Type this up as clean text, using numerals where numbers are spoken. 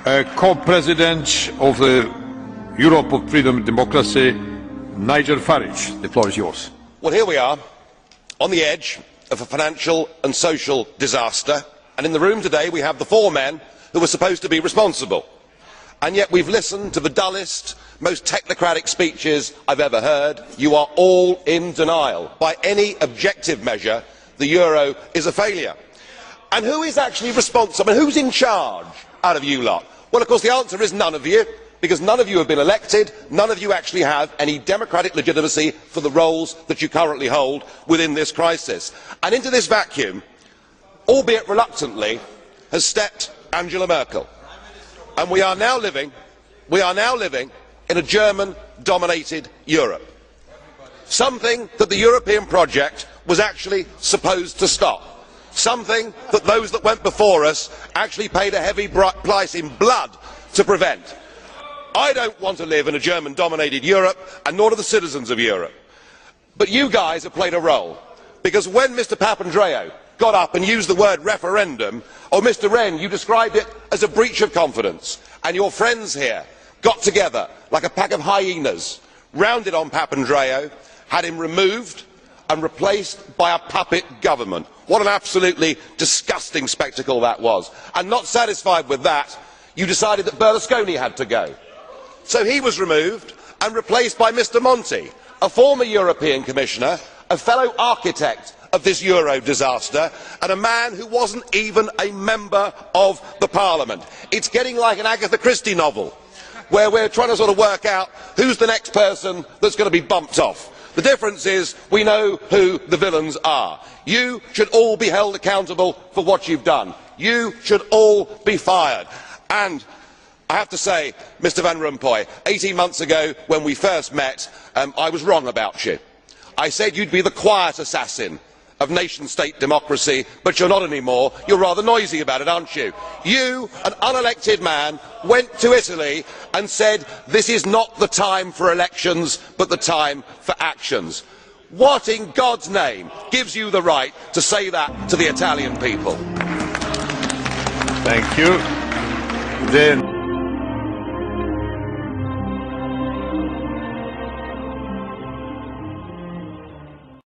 Co-President of the Europe of Freedom and Democracy, Nigel Farage. The floor is yours. Well, here we are, on the edge of a financial and social disaster, and in the room today we have the four men who were supposed to be responsible. And yet we've listened to the dullest, most technocratic speeches I've ever heard. You are all in denial. By any objective measure, the euro is a failure. And who is actually responsible? And who's in charge out of you lot? Well, of course, the answer is none of you, because none of you have been elected. None of you actually have any democratic legitimacy for the roles that you currently hold within this crisis. And into this vacuum, albeit reluctantly, has stepped Angela Merkel. And we are now living in a German-dominated Europe. Something that the European project was actually supposed to stop. Something that those that went before us actually paid a heavy price in blood to prevent. I don't want to live in a German-dominated Europe, and nor do the citizens of Europe. But you guys have played a role, because when Mr Papandreou got up and used the word referendum, or Mr Rehn, you described it as a breach of confidence, and your friends here got together like a pack of hyenas, rounded on Papandreou, had him removed and replaced by a puppet government. What an absolutely disgusting spectacle that was. And not satisfied with that, you decided that Berlusconi had to go. So he was removed and replaced by Mr Monti, a former European Commissioner, a fellow architect of this euro disaster, and a man who wasn't even a member of the Parliament. It's getting like an Agatha Christie novel, where we're trying to sort of work out who's the next person that's going to be bumped off. The difference is we know who the villains are. You should all be held accountable for what you've done. You should all be fired. And I have to say, Mr Van Rompuy, 18 months ago when we first met, I was wrong about you. I said you'd be the quiet assassin of nation-state democracy, but you're not anymore. You're rather noisy about it, aren't you? You, an unelected man, went to Italy and said this is not the time for elections, but the time for actions. What in God's name gives you the right to say that to the Italian people? Thank you. Then